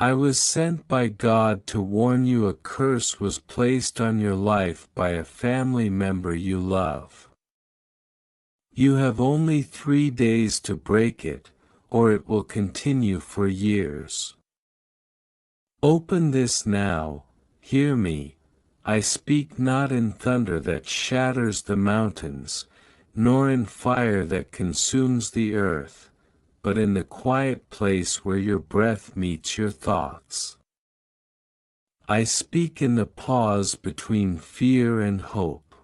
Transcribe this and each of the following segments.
I was sent by God to warn you a curse was placed on your life by a family member you love. You have only 3 days to break it, or it will continue for years. Open this now, hear me. I speak not in thunder that shatters the mountains, nor in fire that consumes the earth, but in the quiet place where your breath meets your thoughts. I speak in the pause between fear and hope.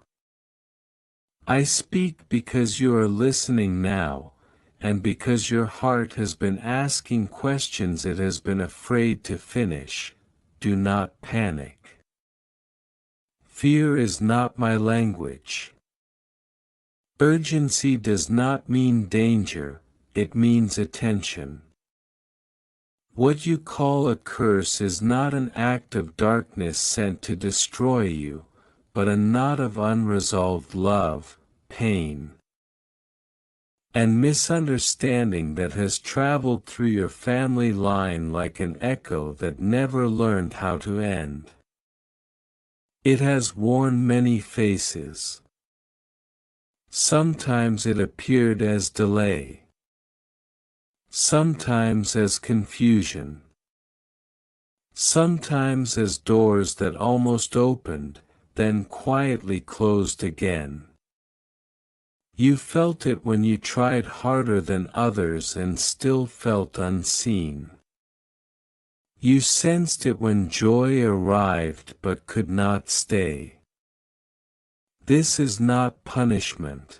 I speak because you are listening now, and because your heart has been asking questions it has been afraid to finish. Do not panic. Fear is not my language. Urgency does not mean danger, it means attention. What you call a curse is not an act of darkness sent to destroy you, but a knot of unresolved love, pain, and misunderstanding that has traveled through your family line like an echo that never learned how to end. It has worn many faces. Sometimes it appeared as delay. Sometimes as confusion. Sometimes as doors that almost opened, then quietly closed again. You felt it when you tried harder than others and still felt unseen. You sensed it when joy arrived but could not stay. This is not punishment.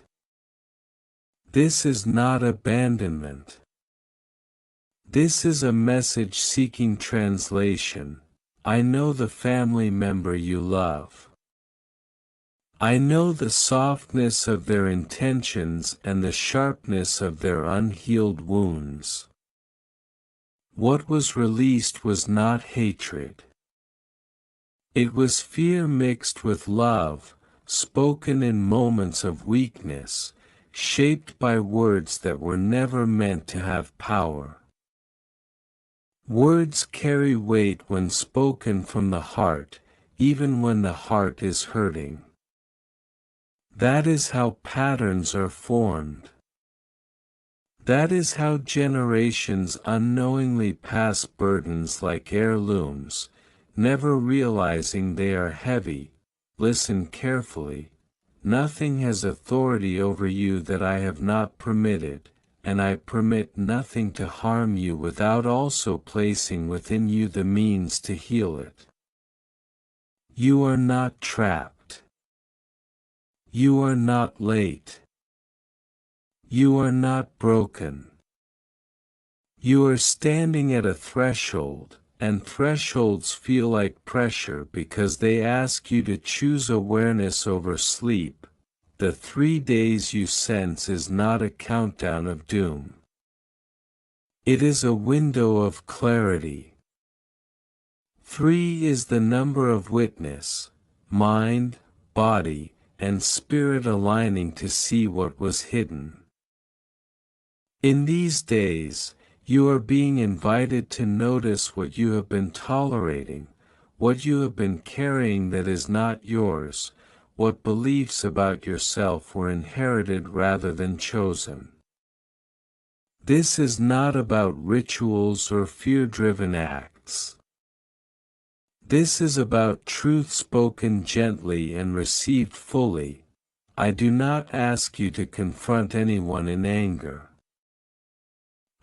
This is not abandonment. This is a message seeking translation. I know the family member you love. I know the softness of their intentions and the sharpness of their unhealed wounds. What was released was not hatred. It was fear mixed with love, spoken in moments of weakness, shaped by words that were never meant to have power. Words carry weight when spoken from the heart, even when the heart is hurting. That is how patterns are formed. That is how generations unknowingly pass burdens like heirlooms, never realizing they are heavy. Listen carefully. Nothing has authority over you that I have not permitted, and I permit nothing to harm you without also placing within you the means to heal it. You are not trapped. You are not late. You are not broken. You are standing at a threshold, and thresholds feel like pressure because they ask you to choose awareness over sleep. The 3 days you sense is not a countdown of doom. It is a window of clarity. 3 is the number of witness, mind, body, and spirit aligning to see what was hidden. In these days, you are being invited to notice what you have been tolerating, what you have been carrying that is not yours, what beliefs about yourself were inherited rather than chosen. This is not about rituals or fear-driven acts. This is about truth spoken gently and received fully. I do not ask you to confront anyone in anger.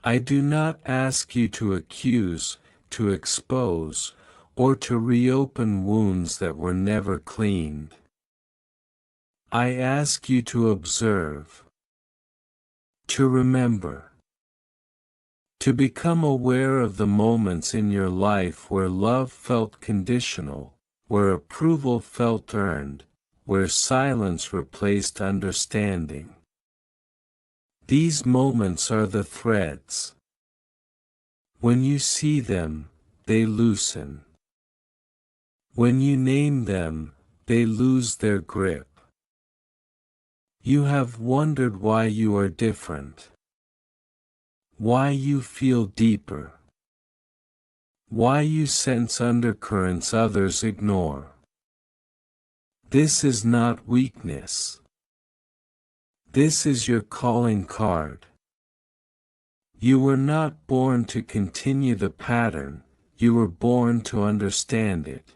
I do not ask you to accuse, to expose, or to reopen wounds that were never cleaned. I ask you to observe, to remember, to become aware of the moments in your life where love felt conditional, where approval felt earned, where silence replaced understanding. These moments are the threads. When you see them, they loosen. When you name them, they lose their grip. You have wondered why you are different. Why you feel deeper. why you sense undercurrents others ignore. This is not weakness. This is your calling card. You were not born to continue the pattern, you were born to understand it.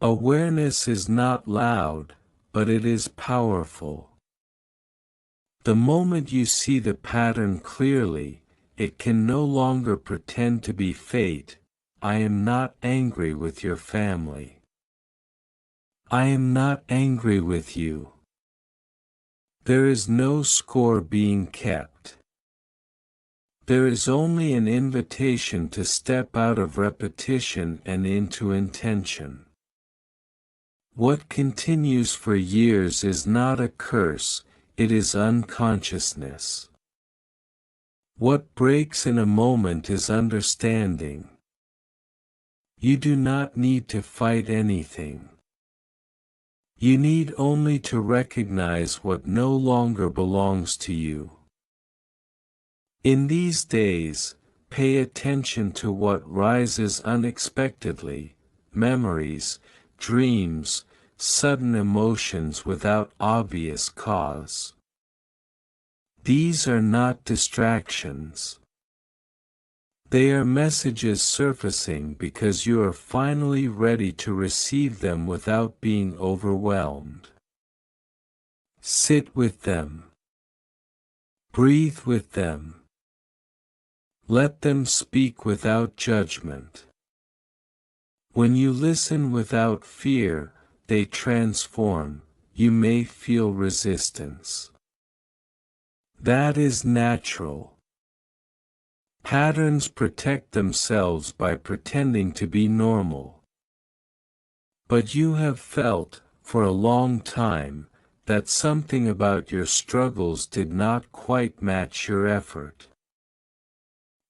Awareness is not loud, but it is powerful. The moment you see the pattern clearly, it can no longer pretend to be fate. I am not angry with your family. I am not angry with you. There is no score being kept. There is only an invitation to step out of repetition and into intention. What continues for years is not a curse, it is unconsciousness. What breaks in a moment is understanding. You do not need to fight anything. You need only to recognize what no longer belongs to you. In these days, pay attention to what rises unexpectedly, memories, dreams, sudden emotions without obvious cause. These are not distractions. They are messages surfacing because you are finally ready to receive them without being overwhelmed. Sit with them. Breathe with them. Let them speak without judgment. When you listen without fear, they transform. You may feel resistance. That is natural. Patterns protect themselves by pretending to be normal. But you have felt, for a long time, that something about your struggles did not quite match your effort.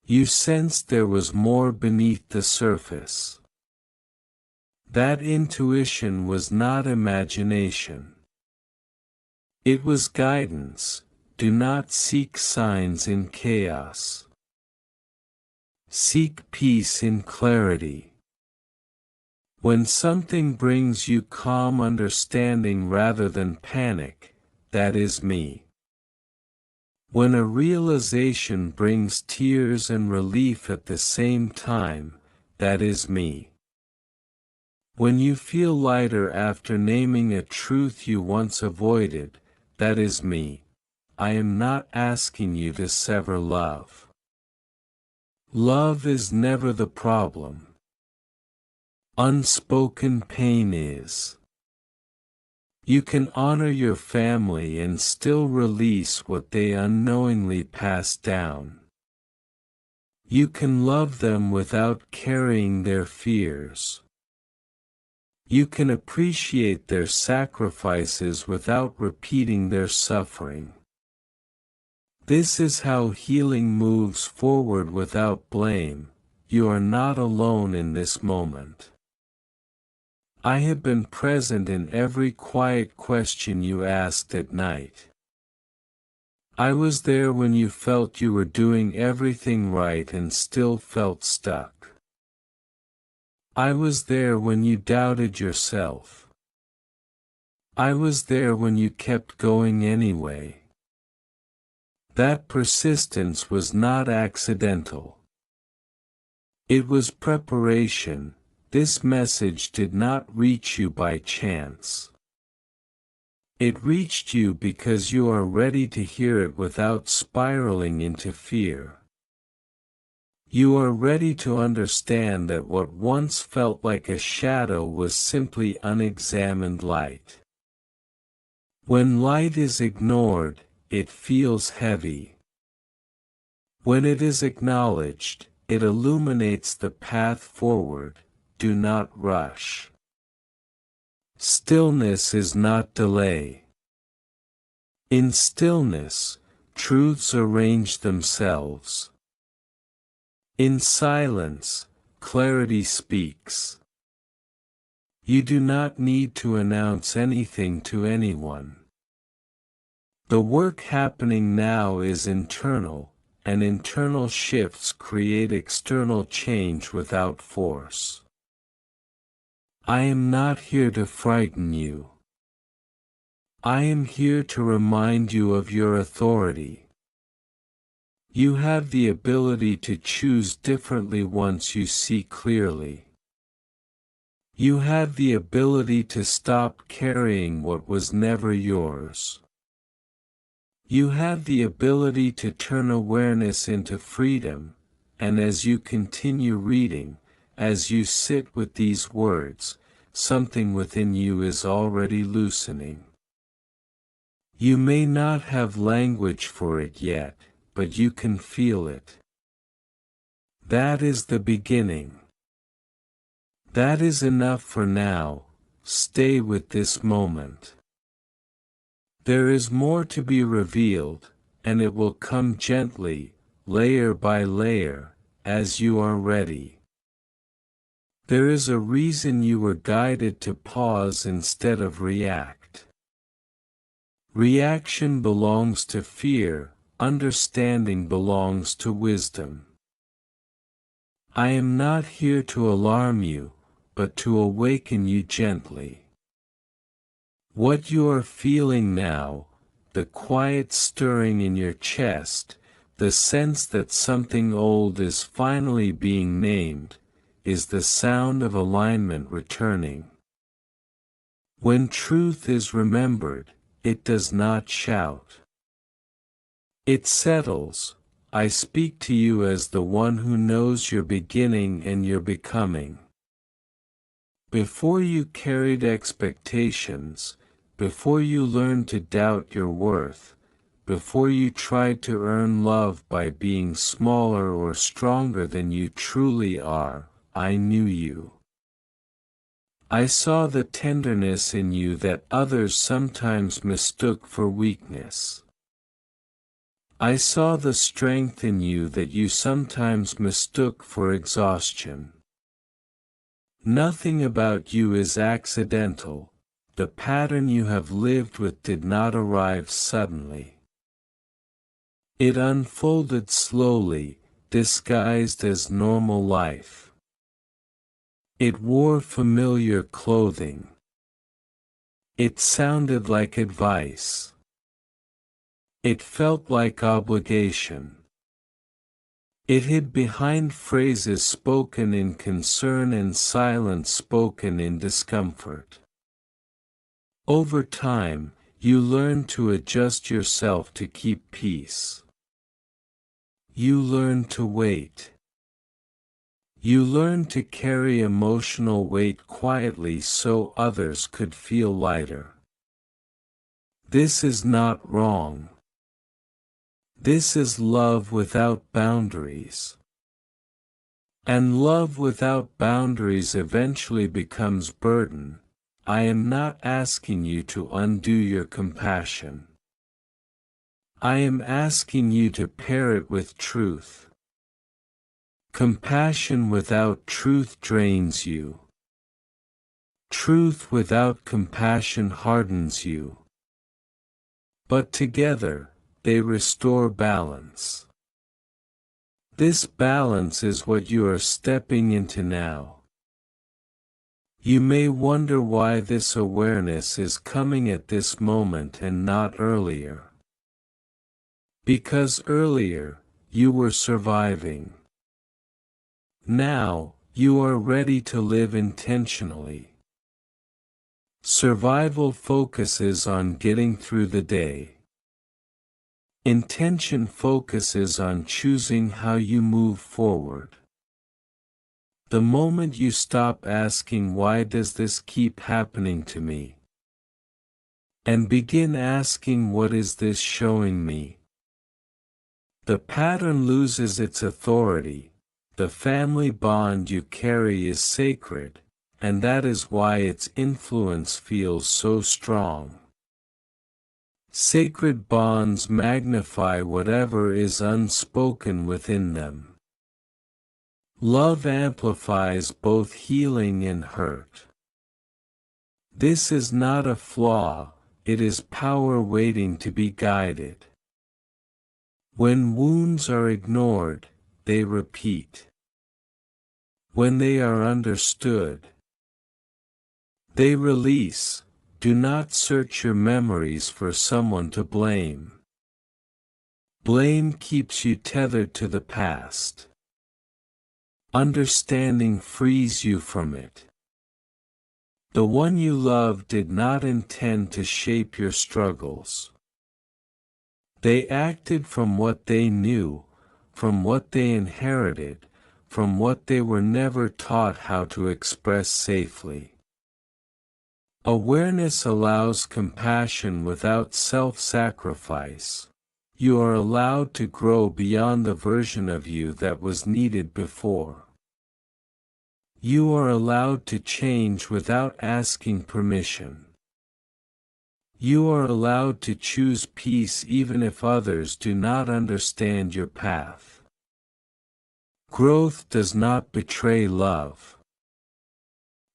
You sensed there was more beneath the surface. That intuition was not imagination. It was guidance. Do not seek signs in chaos. Seek peace in clarity. When something brings you calm understanding rather than panic, that is me. When a realization brings tears and relief at the same time, that is me. When you feel lighter after naming a truth you once avoided, that is me. I am not asking you to sever love. Love is never the problem. Unspoken pain is. You can honor your family and still release what they unknowingly passed down. You can love them without carrying their fears. You can appreciate their sacrifices without repeating their suffering. This is how healing moves forward without blame. You are not alone in this moment. I have been present in every quiet question you asked at night. I was there when you felt you were doing everything right and still felt stuck. I was there when you doubted yourself. I was there when you kept going anyway. That persistence was not accidental. It was preparation. This message did not reach you by chance. It reached you because you are ready to hear it without spiraling into fear. You are ready to understand that what once felt like a shadow was simply unexamined light. When light is ignored, it feels heavy. When it is acknowledged, it illuminates the path forward. Do not rush. Stillness is not delay. In stillness, truths arrange themselves. In silence, clarity speaks. You do not need to announce anything to anyone. The work happening now is internal. and internal shifts create external change without force. I am not here to frighten you. I am here to remind you of your authority. You have the ability to choose differently once you see clearly. You have the ability to stop carrying what was never yours. You have the ability to turn awareness into freedom, and as you continue reading, as you sit with these words, something within you is already loosening. You may not have language for it yet, but you can feel it. That is the beginning. That is enough for now. Stay with this moment. There is more to be revealed, and it will come gently, layer by layer, as you are ready. There is a reason you were guided to pause instead of react. Reaction belongs to fear, understanding belongs to wisdom. I am not here to alarm you, but to awaken you gently. What you are feeling now, the quiet stirring in your chest, the sense that something old is finally being named, is the sound of alignment returning. When truth is remembered, it does not shout. It settles. I speak to you as the one who knows your beginning and your becoming. Before you carried expectations, before you learned to doubt your worth, before you tried to earn love by being smaller or stronger than you truly are, I knew you. I saw the tenderness in you that others sometimes mistook for weakness. I saw the strength in you that you sometimes mistook for exhaustion. Nothing about you is accidental. The pattern you have lived with did not arrive suddenly. It unfolded slowly, disguised as normal life. It wore familiar clothing. It sounded like advice. It felt like obligation. It hid behind phrases spoken in concern and silence spoken in discomfort. Over time, you learn to adjust yourself to keep peace. You learn to wait. You learn to carry emotional weight quietly so others could feel lighter. This is not wrong. This is love without boundaries. And love without boundaries eventually becomes burden. I am not asking you to undo your compassion. I am asking you to pair it with truth. Compassion without truth drains you. Truth without compassion hardens you. But together, they restore balance. This balance is what you are stepping into now. You may wonder why this awareness is coming at this moment and not earlier. Because earlier, you were surviving. Now, you are ready to live intentionally. Survival focuses on getting through the day. Intention focuses on choosing how you move forward. The moment you stop asking why does this keep happening to me, and begin asking what is this showing me, the pattern loses its authority. The family bond you carry is sacred, and that is why its influence feels so strong. Sacred bonds magnify whatever is unspoken within them. Love amplifies both healing and hurt. This is not a flaw, it is power waiting to be guided. When wounds are ignored, they repeat. When they are understood, they release. Do not search your memories for someone to blame. Blame keeps you tethered to the past. Understanding frees you from it. The one you love did not intend to shape your struggles. They acted from what they knew, from what they inherited, from what they were never taught how to express safely. Awareness allows compassion without self-sacrifice. You are allowed to grow beyond the version of you that was needed before. You are allowed to change without asking permission. You are allowed to choose peace even if others do not understand your path. Growth does not betray love.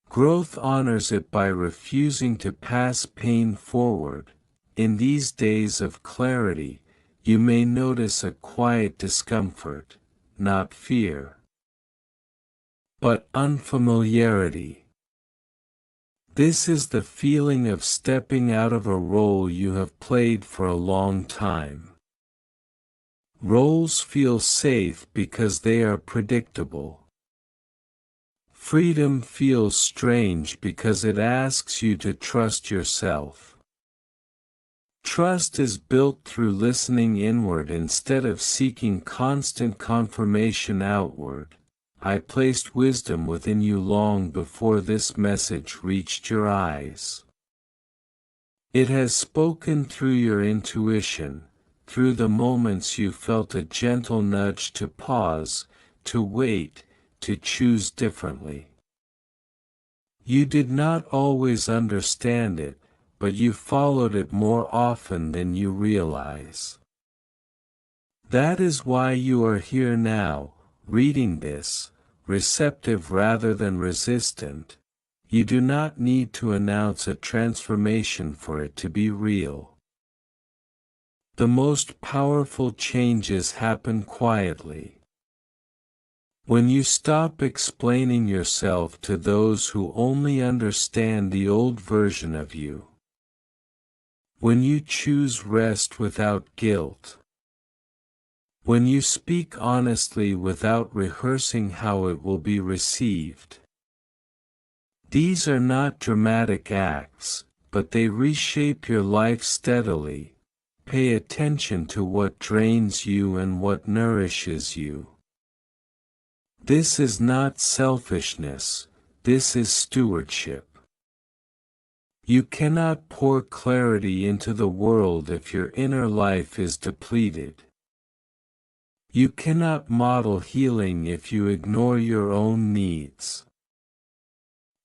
Growth honors it by refusing to pass pain forward. In these days of clarity, you may notice a quiet discomfort, not fear, but unfamiliarity. This is the feeling of stepping out of a role you have played for a long time. Roles feel safe because they are predictable. Freedom feels strange because it asks you to trust yourself. Trust is built through listening inward instead of seeking constant confirmation outward. I placed wisdom within you long before this message reached your eyes. It has spoken through your intuition, through the moments you felt a gentle nudge to pause, to wait, to choose differently. You did not always understand it, but you followed it more often than you realize. That is why you are here now, reading this, receptive rather than resistant. You do not need to announce a transformation for it to be real. The most powerful changes happen quietly. When you stop explaining yourself to those who only understand the old version of you. When you choose rest without guilt. When you speak honestly without rehearsing how it will be received. These are not dramatic acts, but they reshape your life steadily. Pay attention to what drains you and what nourishes you. This is not selfishness, this is stewardship. You cannot pour clarity into the world if your inner life is depleted. You cannot model healing if you ignore your own needs.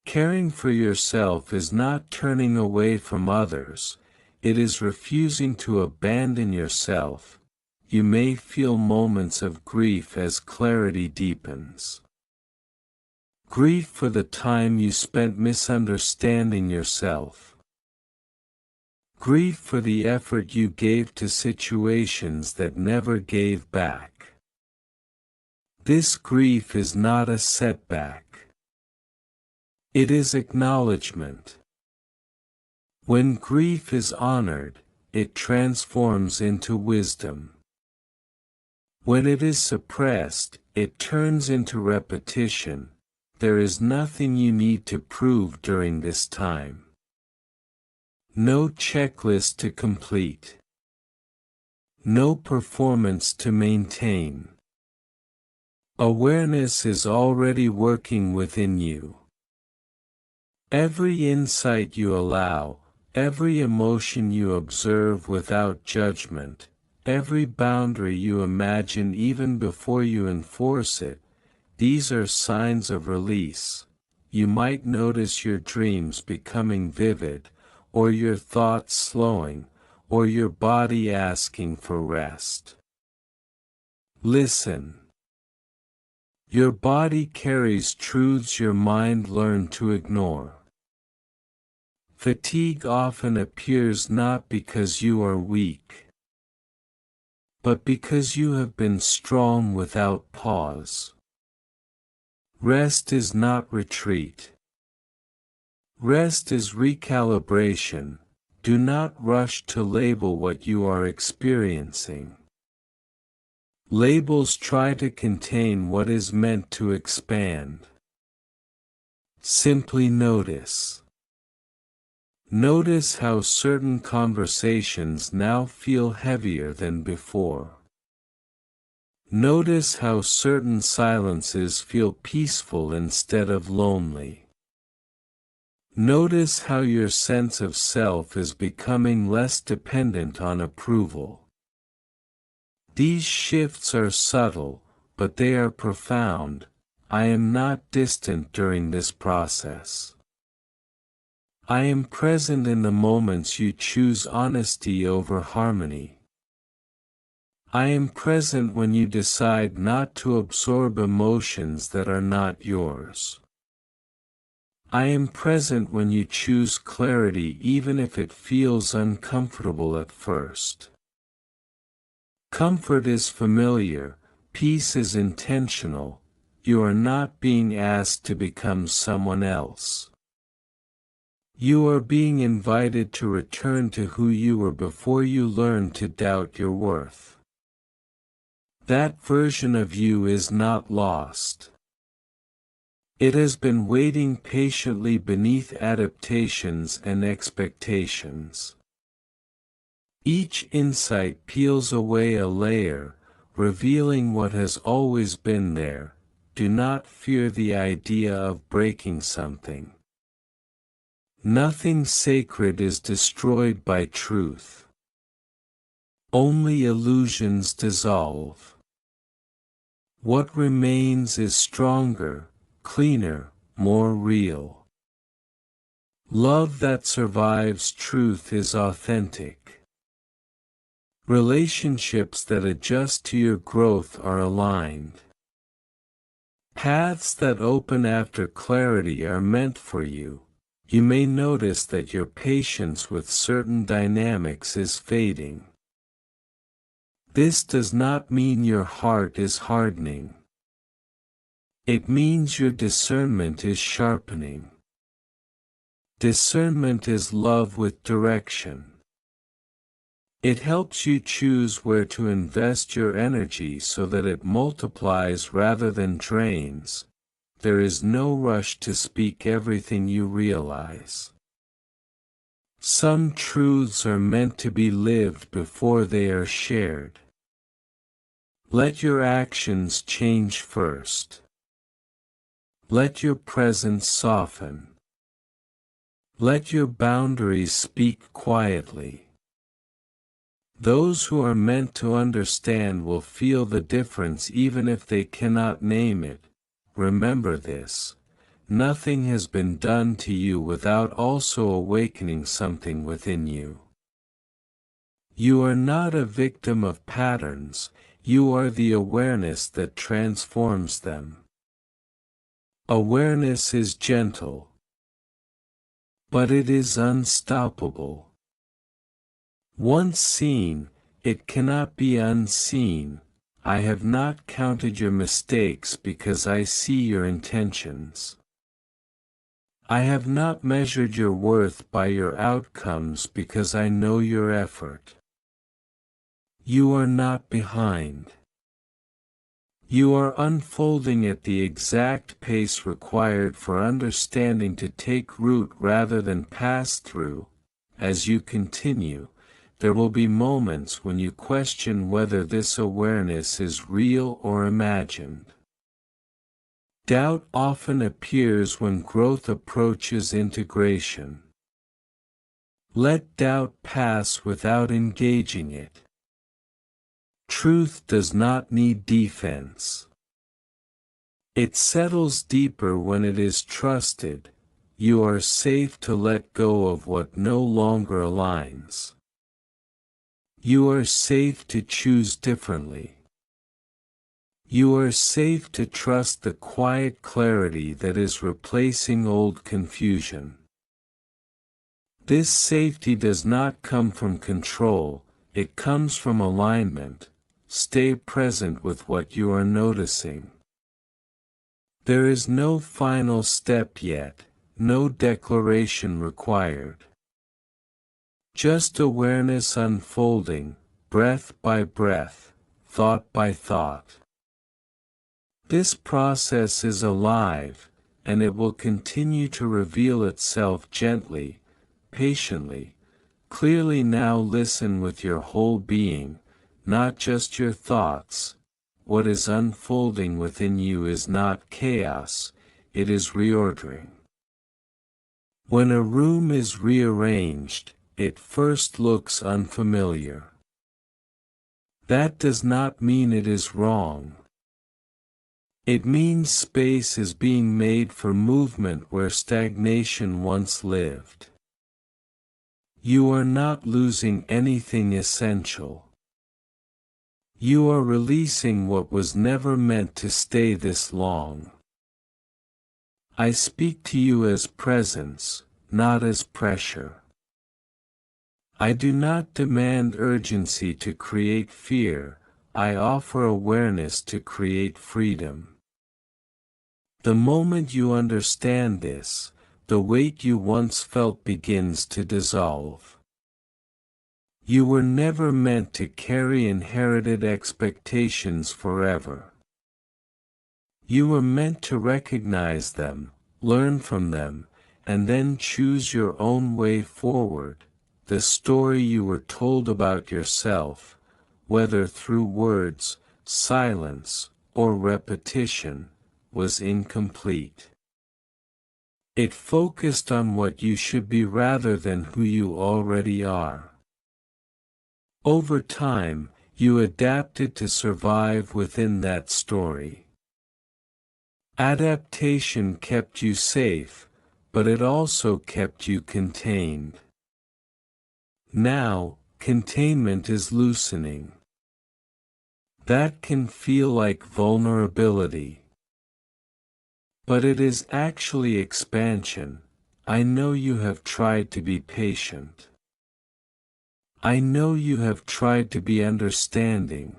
Caring for yourself is not turning away from others, it is refusing to abandon yourself. You may feel moments of grief as clarity deepens. Grief for the time you spent misunderstanding yourself. Grief for the effort you gave to situations that never gave back. This grief is not a setback. It is acknowledgement. When grief is honored, it transforms into wisdom. When it is suppressed, it turns into repetition. There is nothing you need to prove during this time. No checklist to complete. No performance to maintain. Awareness is already working within you. Every insight you allow, every emotion you observe without judgment, every boundary you imagine even before you enforce it, these are signs of release. You might notice your dreams becoming vivid, or your thoughts slowing, or your body asking for rest. Listen. Your body carries truths your mind learned to ignore. Fatigue often appears not because you are weak, but because you have been strong without pause. Rest is not retreat. Rest is recalibration. Do not rush to label what you are experiencing. Labels try to contain what is meant to expand. Simply notice. Notice how certain conversations now feel heavier than before. Notice how certain silences feel peaceful instead of lonely. Notice how your sense of self is becoming less dependent on approval. These shifts are subtle, but they are profound. I am not distant during this process. I am present in the moments you choose honesty over harmony. I am present when you decide not to absorb emotions that are not yours. I am present when you choose clarity even if it feels uncomfortable at first. Comfort is familiar, peace is intentional. You are not being asked to become someone else. You are being invited to return to who you were before you learned to doubt your worth. That version of you is not lost. It has been waiting patiently beneath adaptations and expectations. Each insight peels away a layer, revealing what has always been there. Do not fear the idea of breaking something. Nothing sacred is destroyed by truth. Only illusions dissolve. What remains is stronger, cleaner, more real. Love that survives truth is authentic. Relationships that adjust to your growth are aligned. Paths that open after clarity are meant for you. You may notice that your patience with certain dynamics is fading. This does not mean your heart is hardening. It means your discernment is sharpening. Discernment is love with direction. It helps you choose where to invest your energy so that it multiplies rather than drains. There is no rush to speak everything you realize. Some truths are meant to be lived before they are shared. Let your actions change first. Let your presence soften. Let your boundaries speak quietly. Those who are meant to understand will feel the difference even if they cannot name it. Remember this: nothing has been done to you without also awakening something within you. You are not a victim of patterns, you are the awareness that transforms them. Awareness is gentle, but it is unstoppable. Once seen, it cannot be unseen. I have not counted your mistakes because I see your intentions. I have not measured your worth by your outcomes because I know your effort. You are not behind. You are unfolding at the exact pace required for understanding to take root rather than pass through. As you continue, there will be moments when you question whether this awareness is real or imagined. Doubt often appears when growth approaches integration. Let doubt pass without engaging it. Truth does not need defense. It settles deeper when it is trusted. You are safe to let go of what no longer aligns. You are safe to choose differently. You are safe to trust the quiet clarity that is replacing old confusion. This safety does not come from control, it comes from alignment. stay present with what you are noticing. There is no final step yet, no declaration required. Just awareness unfolding, breath by breath, thought by thought. This process is alive, and it will continue to reveal itself gently, patiently, clearly. Now listen with your whole being, not just your thoughts. What is unfolding within you is not chaos, it is reordering. When a room is rearranged, it first looks unfamiliar. That does not mean it is wrong. It means space is being made for movement where stagnation once lived. You are not losing anything essential. You are releasing what was never meant to stay this long. I speak to you as presence, not as pressure. I do not demand urgency to create fear, I offer awareness to create freedom. The moment you understand this, the weight you once felt begins to dissolve. You were never meant to carry inherited expectations forever. You were meant to recognize them, learn from them, and then choose your own way forward. The story you were told about yourself, whether through words, silence, or repetition, was incomplete. It focused on what you should be rather than who you already are. Over time, you adapted to survive within that story. Adaptation kept you safe, but it also kept you contained. Now, containment is loosening. That can feel like vulnerability. But it is actually expansion. I know you have tried to be patient. I know you have tried to be understanding.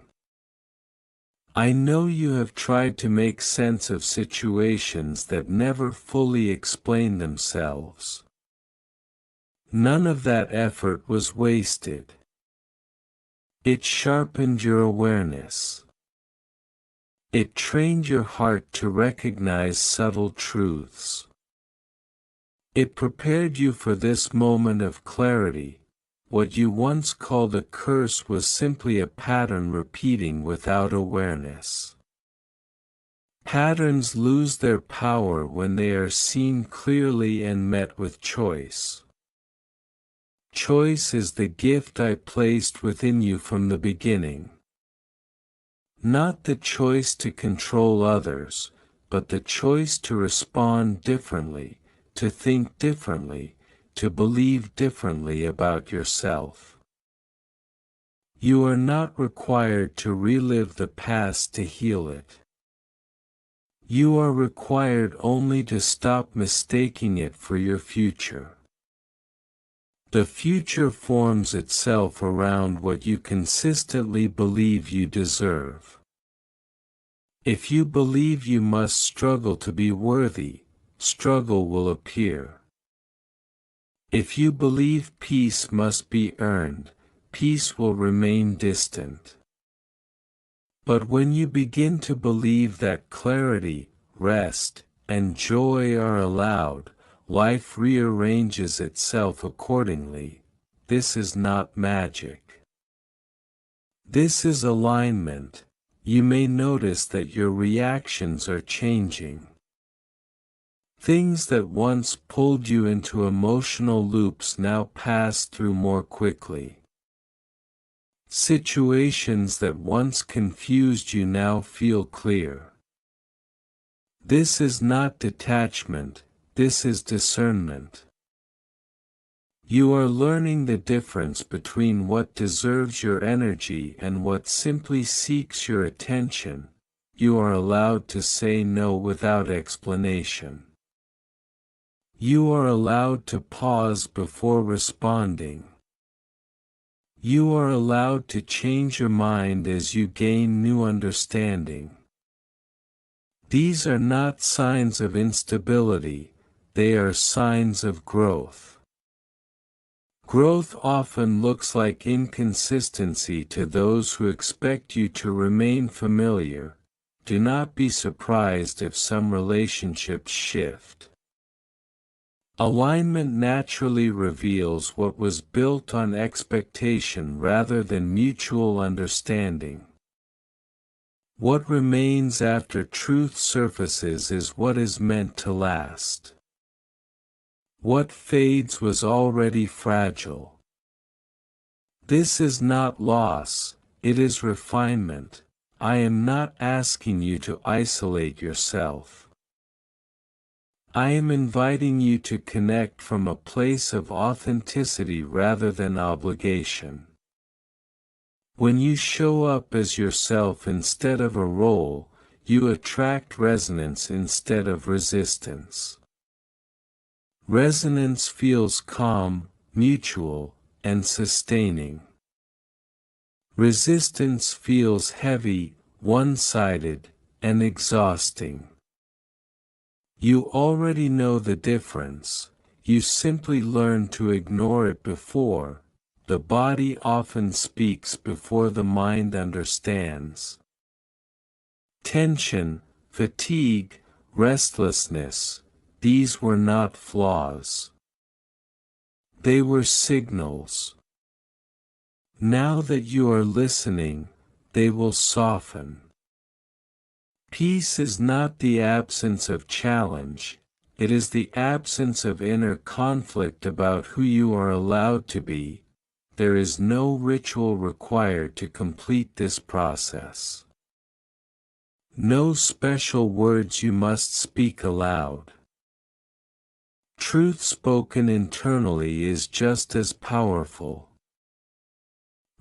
I know you have tried to make sense of situations that never fully explain themselves. None of that effort was wasted. It sharpened your awareness. It trained your heart to recognize subtle truths. It prepared you for this moment of clarity. What you once called a curse was simply a pattern repeating without awareness. Patterns lose their power when they are seen clearly and met with choice. Choice is the gift I placed within you from the beginning. Not the choice to control others, but the choice to respond differently, to think differently, to believe differently about yourself. You are not required to relive the past to heal it. You are required only to stop mistaking it for your future. The future forms itself around what you consistently believe you deserve. If you believe you must struggle to be worthy, struggle will appear. If you believe peace must be earned, peace will remain distant. But when you begin to believe that clarity, rest, and joy are allowed, life rearranges itself accordingly. This is not magic. This is alignment. You may notice that your reactions are changing. Things that once pulled you into emotional loops now pass through more quickly. Situations that once confused you now feel clear. This is not detachment, this is discernment. You are learning the difference between what deserves your energy and what simply seeks your attention. You are allowed to say no without explanation. You are allowed to pause before responding. You are allowed to change your mind as you gain new understanding. These are not signs of instability, they are signs of growth. Growth often looks like inconsistency to those who expect you to remain familiar. Do not be surprised if some relationships shift. Alignment naturally reveals what was built on expectation rather than mutual understanding. What remains after truth surfaces is what is meant to last. What fades was already fragile. This is not loss, it is refinement. I am not asking you to isolate yourself. I am inviting you to connect from a place of authenticity rather than obligation. When you show up as yourself instead of a role, you attract resonance instead of resistance. Resonance feels calm, mutual, and sustaining. Resistance feels heavy, one-sided, and exhausting. You already know the difference, you simply learn to ignore it before. The body often speaks before the mind understands. Tension, fatigue, restlessness, these were not flaws. They were signals. Now that you are listening, they will soften. Peace is not the absence of challenge, it is the absence of inner conflict about who you are allowed to be. There is no ritual required to complete this process. No special words you must speak aloud. Truth spoken internally is just as powerful.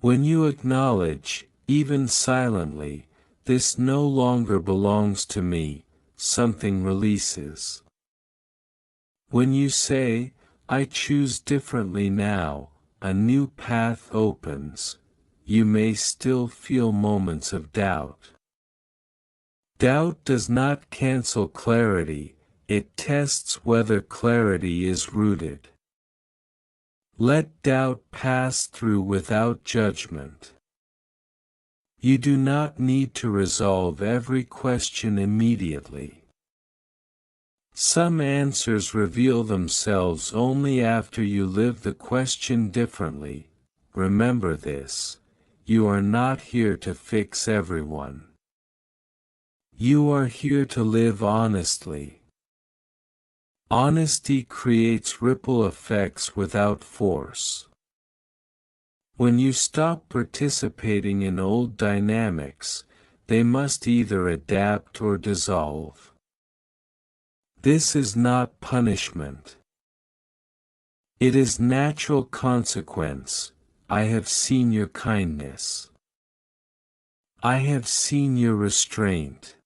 When you acknowledge, even silently, this no longer belongs to me, something releases. When you say, I choose differently now, a new path opens. You may still feel moments of doubt. Doubt does not cancel clarity, it tests whether clarity is rooted. Let doubt pass through without judgment. You do not need to resolve every question immediately. Some answers reveal themselves only after you live the question differently. Remember this. You are not here to fix everyone. You are here to live honestly. Honesty creates ripple effects without force. When you stop participating in old dynamics, they must either adapt or dissolve. This is not punishment. It is natural consequence. I have seen your kindness. I have seen your restraint.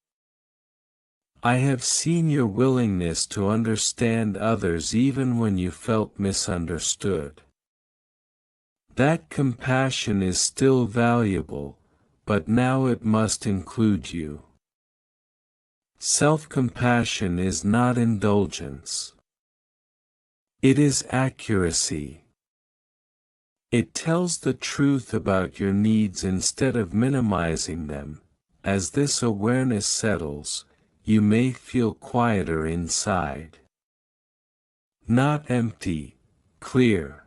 I have seen your willingness to understand others even when you felt misunderstood. That compassion is still valuable, but now it must include you. Self-compassion is not indulgence. It is accuracy. It tells the truth about your needs instead of minimizing them. As this awareness settles, you may feel quieter inside. Not empty, clear.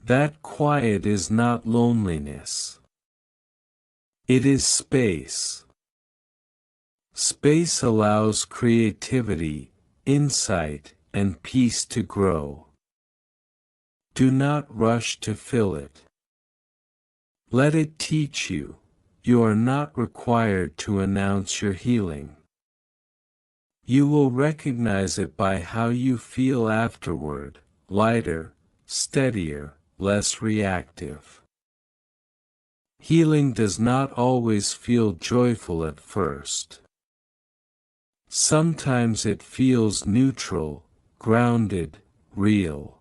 That quiet is not loneliness. It is space. Space allows creativity, insight, and peace to grow. Do not rush to fill it. Let it teach you. You are not required to announce your healing. You will recognize it by how you feel afterward, lighter, steadier, less reactive. Healing does not always feel joyful at first. Sometimes it feels neutral, grounded, real.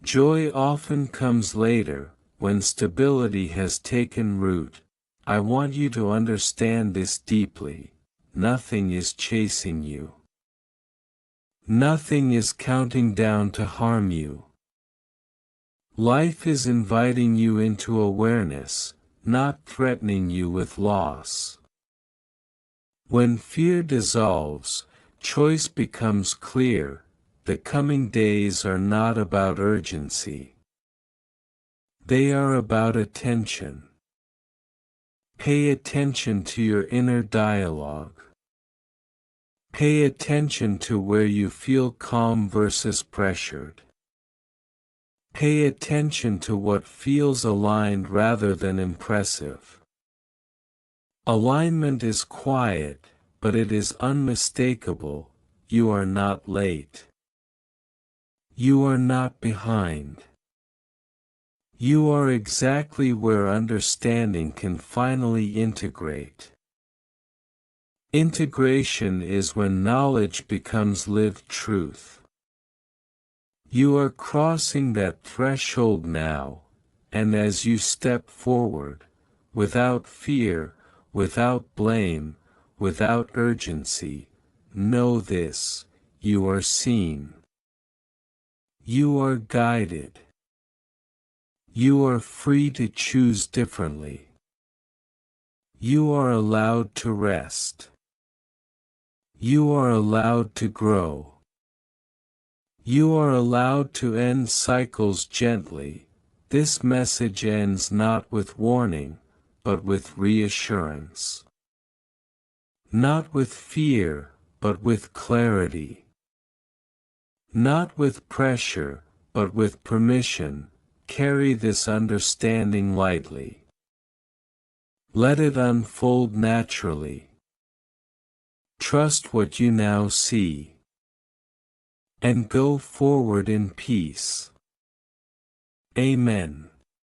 Joy often comes later, when stability has taken root. I want you to understand this deeply. Nothing is chasing you. Nothing is counting down to harm you. Life is inviting you into awareness, not threatening you with loss. When fear dissolves, choice becomes clear. The coming days are not about urgency. They are about attention. Pay attention to your inner dialogue. Pay attention to where you feel calm versus pressured. Pay attention to what feels aligned rather than impressive. Alignment is quiet, but it is unmistakable. You are not late. You are not behind. You are exactly where understanding can finally integrate. Integration is when knowledge becomes lived truth. You are crossing that threshold now, and as you step forward, without fear, without blame, without urgency, know this: you are seen. You are guided. You are free to choose differently. You are allowed to rest. You are allowed to grow. You are allowed to end cycles gently. This message ends not with warning, but with reassurance. Not with fear, but with clarity. Not with pressure, but with permission. Carry this understanding lightly. Let it unfold naturally. Trust what you now see. And go forward in peace. Amen.